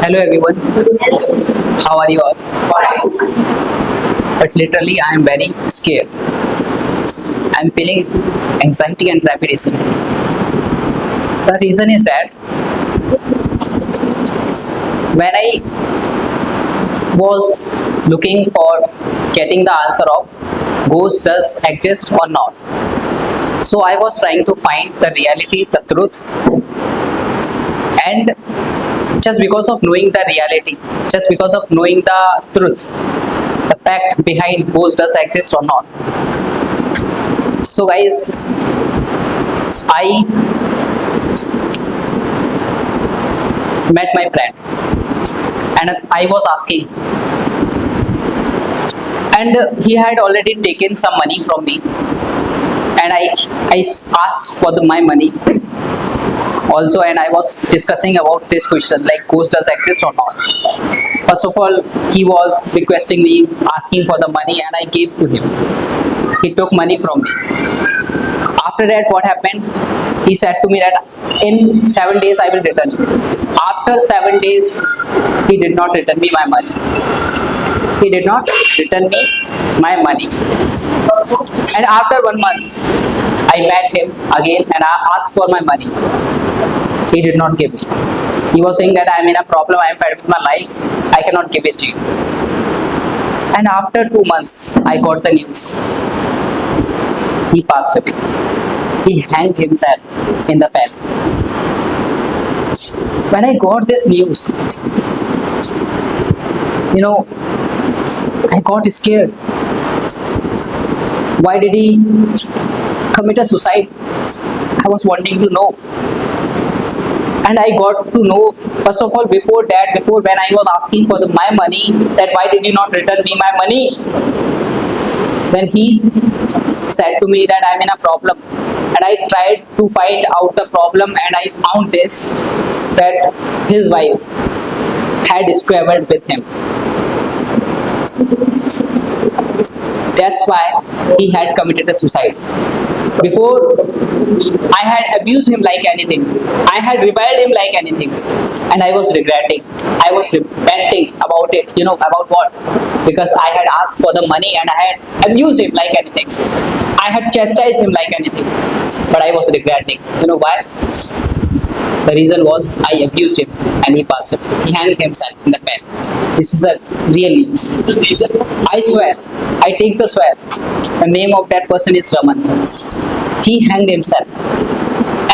Hello everyone, how are you all? But literally I am very scared. I am feeling anxiety and trepidation. The reason is that when I was looking for getting the answer of ghost does exist or not, so I was trying to find the reality, the truth, and just because of knowing the reality, just because of knowing the truth, the fact behind ghost does exist or not. So guys, I met my friend and I was asking, and he had already taken some money from me, and I asked for my money also, and I was discussing about this question like ghost does exist or not. First of all, he was requesting me, asking for the money, and I gave to him. He took money from me. After that, what happened? He said to me that in 7 days I will return you. After 7 days, he did not return me my money. He did not return me my money. And after 1 month, I met him again and I asked for my money. He did not give me. He was saying that I am in a problem, I am fed with my life, I cannot give it to you. And after 2 months, I got the news. He passed away. He hanged himself in the pen. When I got this news, I got scared. Why did he commit a suicide? I was wanting to know. And I got to know, first of all, before when I was asking for my money, that why did you not return me my money? Then he said to me that I am in a problem. And I tried to find out the problem, and I found this, that his wife had squabbled with him. That's why he had committed a suicide. Before, I had abused him like anything. I had reviled him like anything. And I was regretting. I was repenting about it. About what? Because I had asked for the money and I had abused him like anything. I had chastised him like anything. But I was regretting. You know why? The reason was I abused him and he passed away. He hanged himself in the pen. This is a real news. I swear, I take the swear. The name of that person is Raman. He hanged himself.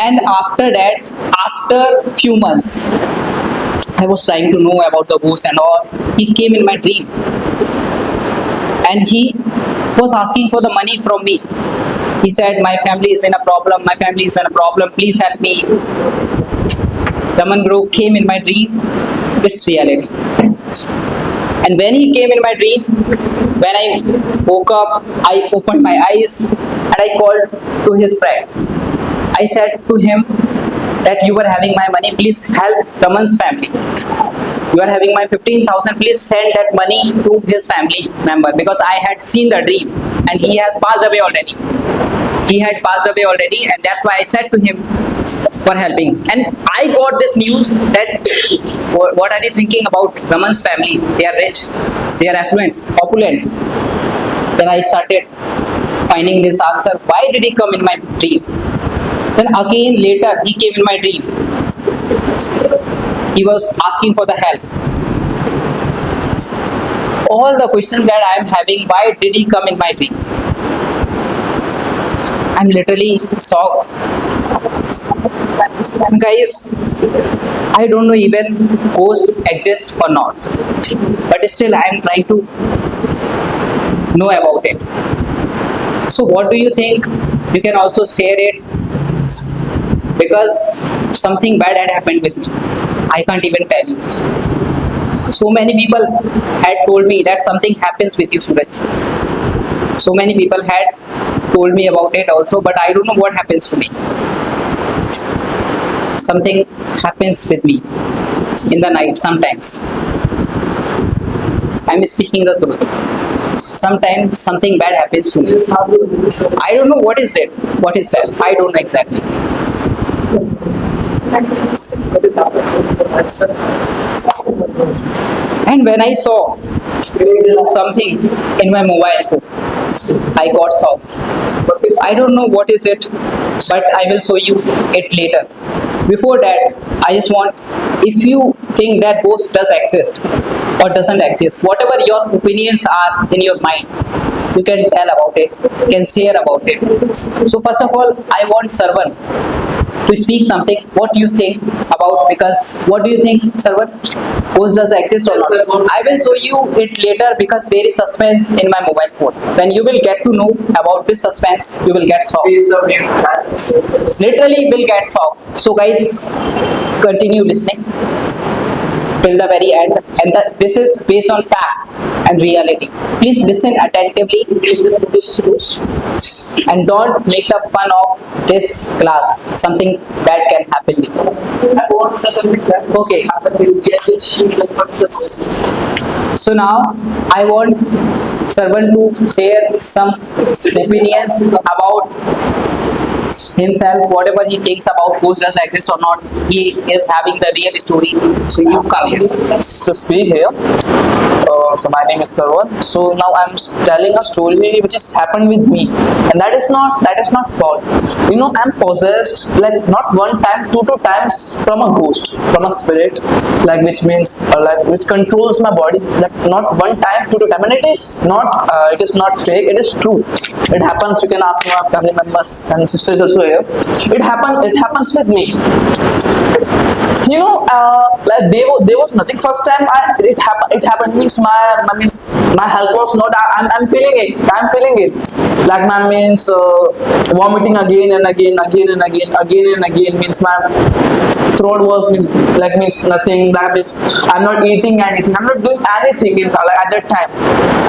And after that, after few months, I was trying to know about the ghost and all. He came in my dream. And he was asking for the money from me. He said, my family is in a problem. My family is in a problem. Please help me. Raman bro came in my dream. It's reality. And when he came in my dream, when I woke up, I opened my eyes and I called to his friend. I said to him that you were having my money, please help Raman's family. You are having my 15,000, please send that money to his family member, because I had seen the dream and he has passed away already. He had passed away already, and that's why I said to him for helping. And I got this news that what are you thinking about Raman's family? They are rich, they are affluent, opulent. Then I started finding this answer. Why did he come in my dream? Then again later he came in my dream. He was asking for the help. All the questions that I am having, why did he come in my dream? I'm literally shocked. Guys, I don't know even ghost exists or not, but still I am trying to know about it. So what do you think? You can also share it, because something bad had happened with me. I can't even tell you. So many people had told me that something happens with you, Suraj. So many people had told me about it also, but I don't know what happens to me. Something happens with me in the night sometimes. I'm speaking the truth. Sometimes something bad happens to me. I don't know what is it. What is that? I don't know exactly. And when I saw something in my mobile phone, I got shocked. I don't know what is it, but I will show you it later. Before that, I just want, if you think that ghost does exist or doesn't exist, whatever your opinions are in your mind, you can tell about it, you can share about it. So first of all, I want Sarvan to speak something. What do you think about, because what do you think, Sarvan? Ghost does exist or not? I will show you it later because there is suspense in my mobile phone. When you will get to know about this suspense, you will get shocked. Literally will get shocked. So guys, continue listening till the very end, and this is based on fact and reality. Please listen attentively and don't make the fun of this class. Something bad can happen with you. Okay. So now I want Sarvan to share some opinions about himself, whatever he thinks about ghost does exist or not. He is having the real story. So you come here to speak here. So my name is Sarwan. So now I'm telling a story which has happened with me, and that is not fault. You know, I'm possessed like not one time, two times from a ghost, from a spirit, like which means like which controls my body. Like not one time, two time, and it is not fake. It is true. It happens. You can ask my family members and sisters also here. It happens with me. You know, like there was nothing. First time it happened means my health was not. I'm feeling it. Like my means vomiting again and again means my throat was means nothing. That means I'm not eating anything. I'm not doing anything in like at that time.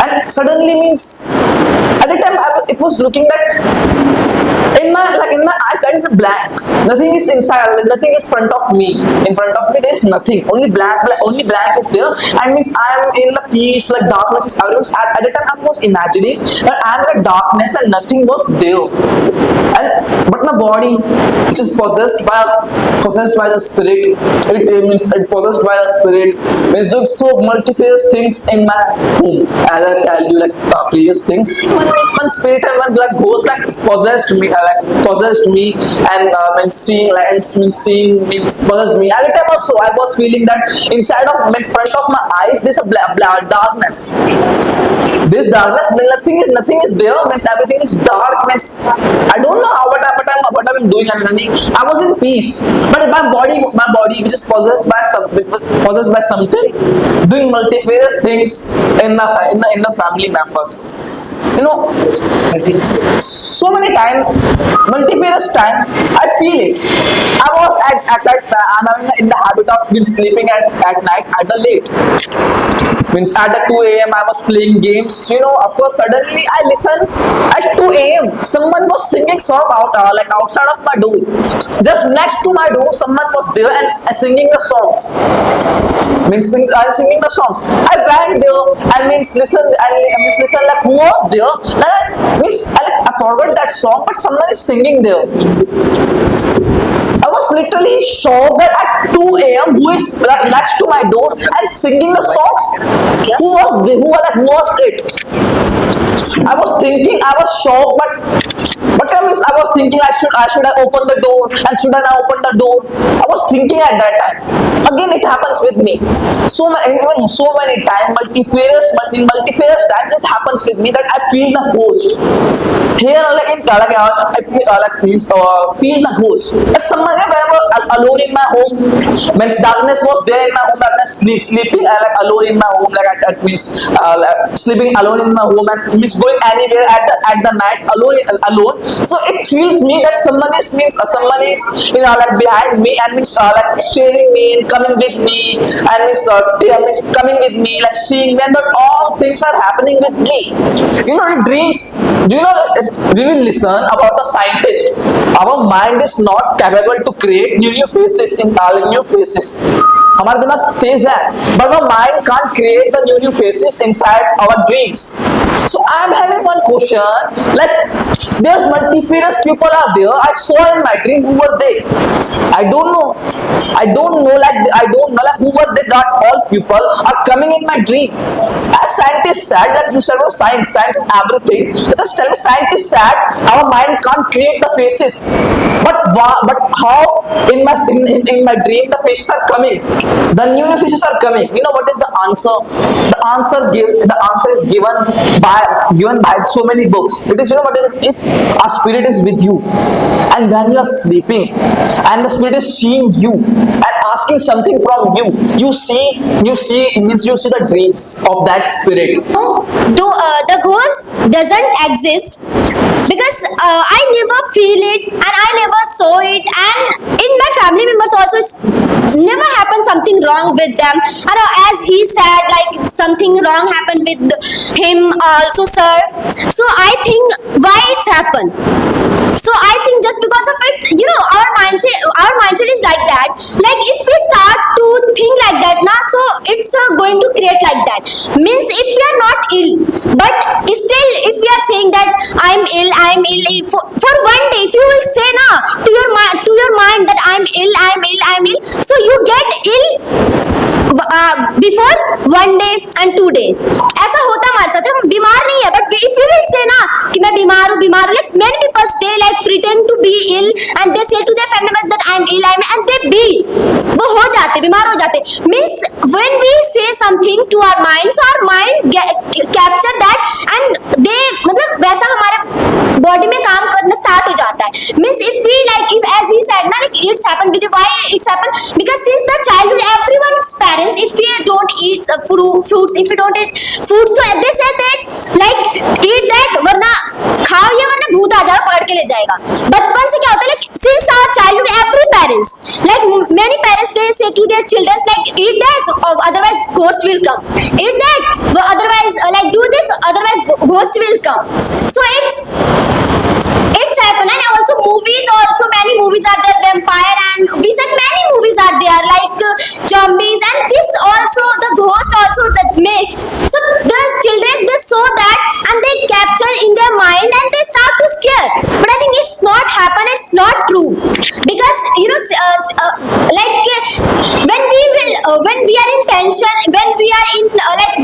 And suddenly means at that time it was looking that in my eyes that is a blank. Nothing is inside. Nothing is front of me. In front of me there is nothing. Only blank is there. And means I am in the peace, like darkness is everywhere. At the time I was imagining that I am in the darkness and nothing was there. But my body, which is possessed by the spirit, it means it possessed by the spirit, means doing so multifarious things in my home. As I tell you like previous things. One spirit and one like ghost like possessed me and seeing means possessed me. At the time also I was feeling that inside of front of my eyes there's a darkness. This darkness, nothing is there. Means everything is dark. Means I don't know what I'm doing and nothing. I was in peace, but my body, which is possessed by something, doing multifarious things in the family members. You know, so many time, multifarious time, I feel it. I was I'm having in the habit of sleeping at night at the late. Means at the 2 a.m. I was playing games. You know, of course, suddenly I listen at 2 a.m. Someone was singing song like outside of my door. Just next to my door, someone was there and singing the songs. Singing the songs. I went there and listen like who was there? I forgot that song, but someone is singing there. I was literally shocked that at 2 a.m. who is like next to my door and singing the songs. Who was it? I was thinking, I was shocked, but I was thinking I should I open the door and should I not open the door? I was thinking at that time. Again, it happens with me. So many times, multifarious times it happens with me that I feel the ghost. Here, like in I feel the ghost. But someone whenever I'm alone in my home, means darkness was there in my home, that means sleeping like alone in my home, like that means sleeping alone in my home and means going anywhere at the night alone. So it feels me that someone is like behind me and means like staring me and coming with me and means coming with me, like seeing me, and that all things are happening with me. You know, in dreams, do you know that if we will listen about the scientist, our mind is not capable to create new faces in new faces. हमारा दिमाग तेज है, but our mind can't create the new faces inside our dreams. So I am having one question, like there multifarious people are there. I saw in my dream, who were they? I don't know. I don't know like who were they. That all people are coming in my dream. As scientists said, like you said about science is everything. Just tell me, scientists said our mind can't create the faces. But how in my dream the faces are coming? The new faces are coming. You know what is the answer? The answer is given by so many books. It is, you know what is it? If a spirit is with you, and when you are sleeping, and the spirit is seeing you and asking something from you, you see the dreams of that spirit. The ghost doesn't exist because I never feel it and I never saw it, and in my family members also it's never happened something wrong with them. And as he said, like something wrong happened with him also, sir. So I think why it's happened. So I think just because of it, you know, our mindset is like that. Like if we start to think like that now, so it's going to create like that. Means if we are not ill, but still if we are saying that I'm ill for one day, if you will say na to your mind that I'm ill, so you get ill before 1 day and 2 day. ऐसा होता हमारे साथ, हम बीमार नहीं है, but if you will say ना कि मैं बीमार हूँ, like many people they like pretend to be ill and they say to their family members that I'm ill and they be, वो हो जाते, बीमार हो जाते. Means when we say something to our mind, so our mind capture that and they मतलब वैसा हमारे body में काम करना स्टार्ट हो जाता है. Means if we like, if as he said ना, like it's happened with you. Why it's happened? Because since the childhood, everyone's parents, if we don't eat fruits, if we don't eat food, so they said that like eat that, वरना खाओ या वरना भूत आ जाएगा पकड़ के ले जाएगा. बचपन से क्या होता है, like since our childhood, every parents, like many parents, they say to their children like eat this, otherwise ghost will come. Eat that, otherwise like do this, otherwise ghost will come. So it's happened. And also movies, also many movies are there, vampire, and we said many movies are there like zombies, and this also the ghost also that make. So the children, they saw that and they capture in their mind and they start to scare. But I think it's not happen, it's not true, because you know like when we are in tension, when we are in like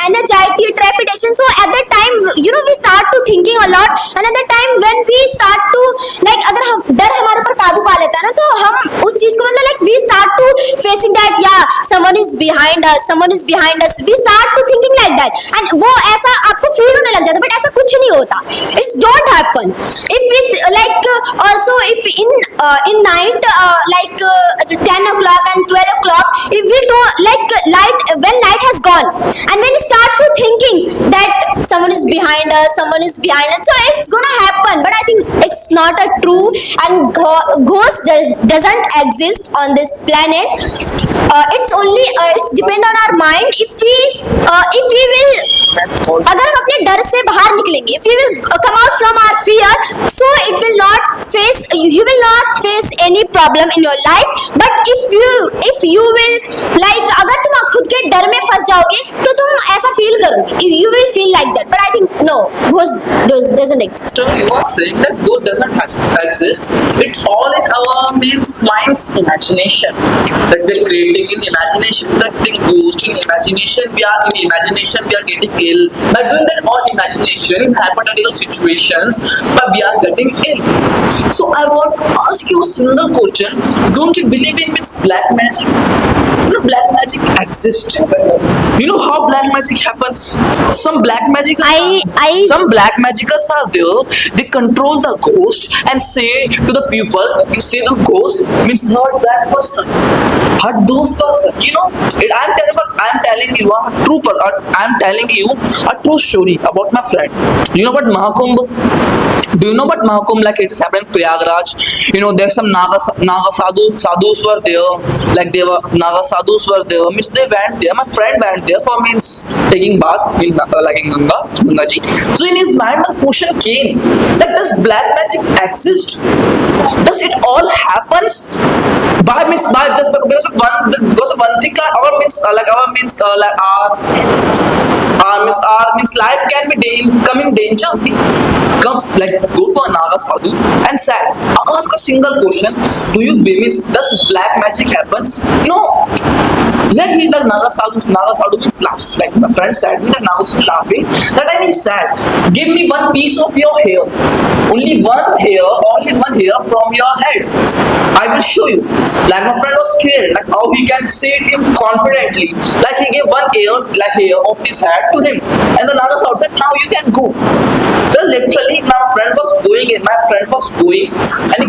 anxiety, trepidation, so at that time you know we start to thinking a lot, and at that time when we start to like अगर हम डर हमारे ऊपर काबू पा लेता है ना, तो हम उस चीज को मतलब like we start to facing that, yeah, someone is behind us, we start to thinking like that, and वो ऐसा आपको फील होने लग जाता है. बट ऐसा कुछ नहीं होता, it's don't happen. If it like also if in night like 10 o'clock and 12 o'clock, if we don't like when light has gone and when you start to thinking that someone is behind us, so it's gonna happen. But I think it's not a true, and ghost doesn't exist on this planet. It's only it's depend on our mind. If we will अगर हम अपने डर से बाहर निकलेंगे, if you will come out from our fear, so you will not face any problem in your life. But if you will like अगर तुम खुद के डर में फंस जाओगे तो तुम ऐसा फील करोगे, you will feel like that. But I think no, ghost doesn't exist. So you are saying that ghost doesn't exist. It all is our mind's imagination that we're creating in imagination. That the ghost in imagination, we are getting ill by doing that all imagination in hypothetical situations, but we are getting ill. So I want to ask you a single question: don't you believe in black magic? You know, black magic exists. You know how black magic happens? Some black magicians are there. They control the ghost and say to the people, you say the ghost means hurt that person, hurt those person. You know, I'm telling you a true story about my friend. You know what Mahakumbh? Do you know what Mahakumbh, like it is happened in Prayagraj? You know, there's some Naga sadhus were there, like they were Naga sadhus were there. Means they went there. My friend went there for taking bath in like in Ganga ji. So in his mind, one question came: that does black magic exist? Does it all happens By means by just because of one thing our means our means life can be come in danger. Come like go to a Naga sadhu and sad. Ask a single question. Do you means does black magic happens? No. Like he the Naga sadhu means laughs. Like my friend said me, the Naga sadhu laughing. That time he's sad. Give me one piece of your hair. Only one hair from your head. I will show you. Like my friend was scared, like how he can say it confidently. Like he gave one hair of his head to him, and the Naga sadhu said, "Now you can go." Well, literally, my friend was going, and he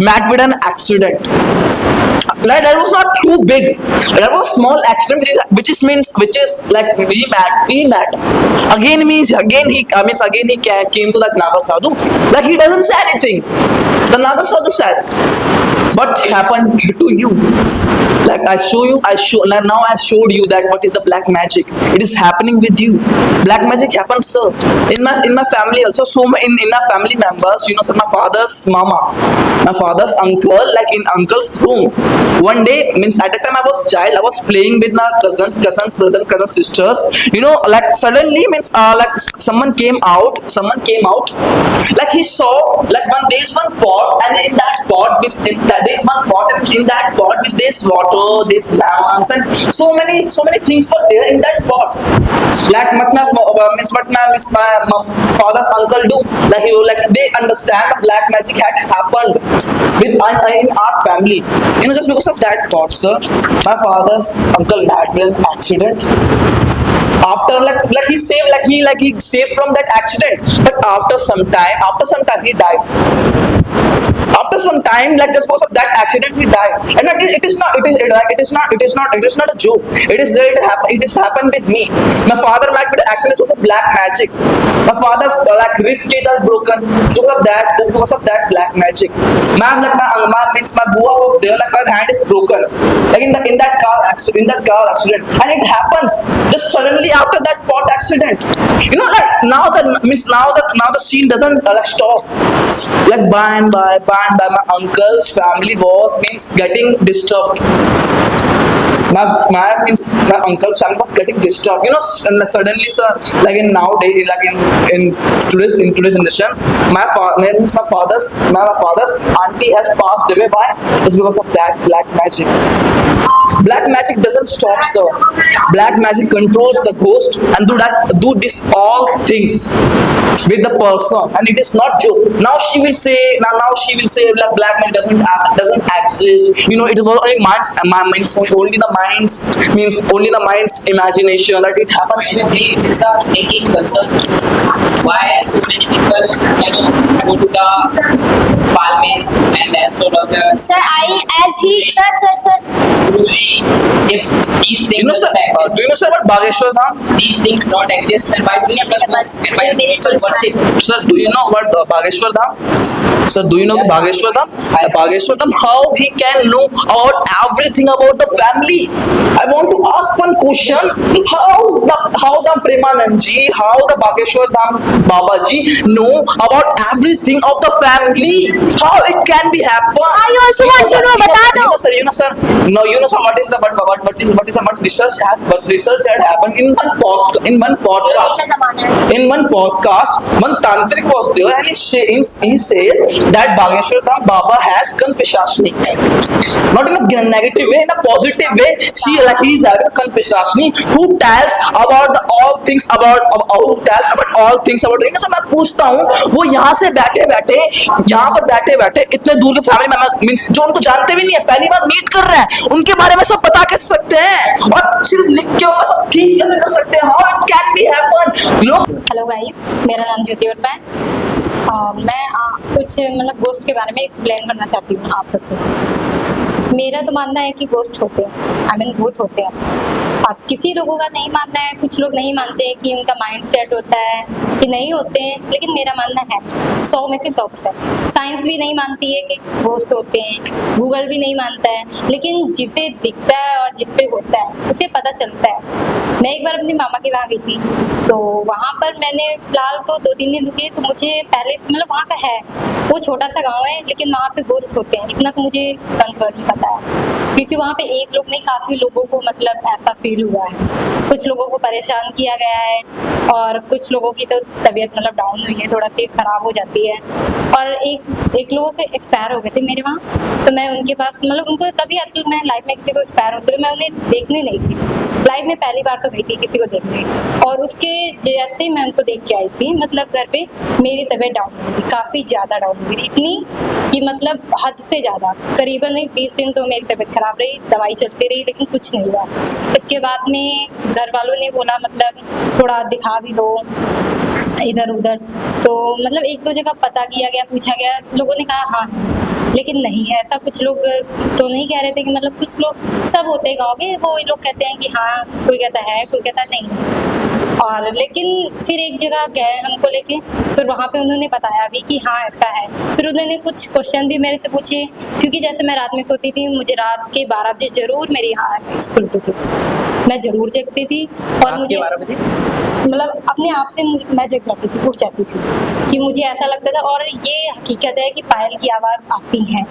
met with an accident. Like that was not too big. That was small accident, which is like he met. Again he came to that Naga sadhu. Like he doesn't say anything. The Naga sadhu said, "What happened to you?" Like now I showed you that what is the black magic. It is happening with you. Black magic happens, sir. In my family also. So in my family members, you know, so my father's mama, my father's uncle, like in uncle's room. One day, means at that time I was child, I was playing with my cousins, brother, cousin sisters. You know, like suddenly means like someone came out. Like he saw like there's one pot, and in that pot means there's one pot, and in that pot means there's water, there's lemons, and so many things were there in that pot. Like what my father's uncle do, like they understand the black magic had happened with in our family. You know, just because of that pot, sir, my father's uncle met with an accident. After he saved from that accident, but after some time he died. After some time, like just because of that accident, he died. And it is not a joke. It is happened with me. My father met with an accident because of black magic. My father's rib cage are broken because of that black magic. My bua was there, like her hand is broken, like in that car accident, and it happens just suddenly after that pot accident. You know, like now the scene doesn't stop. Like by and by my uncle's family was getting disturbed. My uncle's family was getting disturbed. You know, suddenly, sir, like in nowadays, like in today's generation, my father's auntie has passed away. Why? It's because of that black magic. Black magic doesn't stop, sir. Black magic controls the ghost and do this all things with the person, and it is not joke. Now she will say like black magic doesn't exist. You know, it is only only the mind's imagination that it happens. This is the thinking concern. Why so many people, you know, go to the palmes and astrologer? Sir, sir. Guruji, if these things Do you know, sir, what Bageshwar Dham? these things not exist, then why do you Sir, do you know what Bageshwar Dham? Sir, do you know the Bageshwar Dham? The Bageshwar Dham, how he can know about everything about the family? I want to ask one question. How the Premanandji, how the Bageshwar Dham Babaji know about everything of the family? How it can be happen? I also want to know. Bata do. You know, sir. No, you know, sir. What research had happened in one podcast. In one podcast, one tantric was there, and he says that Bageshwar Dham Baba has Kanpishashni. Not in a negative way, in a positive way. He is having Kanpishashni who tells about all things about मैं पूछता हूँ, वो यहाँ से बैठे बैठे इतने दूर के फैमिली मेंबर मींस जो उनको जानते भी नहीं है, पहली बार मीट कर रहे हैं, उनके बारे में सब पता कैसे सकते हैं, और सिर्फ लिख के सब ठीक कैसे कर सकते हैं? How it can be happen? लोग हेलो गाइस, मेरा नाम ज्योति वर्मा है। मैं कुछ मतलब गोस्ट के बारे में एक्सप्लेन करना चाहती हूँ आप सबसे। मेरा तो मानना है कि गोस्ट होते हैं, भूत होते हैं। अब किसी लोगों का नहीं मानना है, कुछ लोग नहीं मानते कि उनका माइंड सेट होता है कि नहीं होते हैं, लेकिन मेरा मानना है 100 में से 100%। साइंस भी नहीं मानती है कि घोस्ट होते हैं, गूगल भी नहीं मानता है, लेकिन जिसे दिखता है और जिस पे होता है उसे पता चलता है। मैं एक बार अपनी मामा के वहाँ गई थी, तो वहाँ पर मैंने फिलहाल तो 2-3 दिन रुके, तो मुझे पहले से मतलब वहाँ का है, वो छोटा सा गांव है, लेकिन वहाँ पे घोस्ट होते हैं, इतना तो मुझे कंफर्म पता है, क्योंकि वहाँ पे एक लोग नहीं, काफ़ी लोगों को मतलब ऐसा फील हुआ है। कुछ लोगों को परेशान किया गया है और कुछ लोगों की तो तबीयत मतलब डाउन हुई है, थोड़ा सी ख़राब हो जाती है। और एक लोगों के एक्सपायर हो गए थे मेरे वहाँ, तो मैं उनके पास मतलब उनको कभी आज तक मैं लाइफ में किसी को एक्सपायर होते हुए मैं उन्हें देखने नहीं गई, लाइफ में पहली बार तो गई थी किसी को देखने, और उसके जैसे ही मैं उनको देख के आई थी, मतलब घर पे मेरी तबीयत डाउन हो गई थी, काफ़ी ज़्यादा डाउन हो गई थी, इतनी कि मतलब हद से ज़्यादा, करीबन 20 दिन तो मेरी तबीयत खराब रही, दवाई चलती रही, लेकिन कुछ नहीं हुआ। इसके बाद में घर वालों ने बोला मतलब थोड़ा दिखा भी दो इधर उधर, तो मतलब 1-2 जगह पता किया गया, पूछा गया, लोगों ने कहा हाँ है, लेकिन नहीं है ऐसा। कुछ लोग तो नहीं कह रहे थे कि मतलब कुछ लोग, सब होते हैं गाँव के, वो लोग कहते हैं कि हाँ, कोई कहता है, कोई कहता नहीं है। और लेकिन फिर एक जगह गए हमको लेके, फिर वहाँ पे उन्होंने बताया भी कि हाँ ऐसा है। फिर उन्होंने कुछ क्वेश्चन भी मेरे से पूछे, क्योंकि जैसे मैं रात में सोती थी, मुझे रात के 12 बजे जरूर मेरी आँख खुलती थी, मैं जरूर जगती थी, और मुझे 12 बजे मतलब अपने आप से मैं जग जाती थी, उठ जाती थी, कि मुझे ऐसा लगता था। और ये हकीकत है कि पायल की आवाज़ आती है।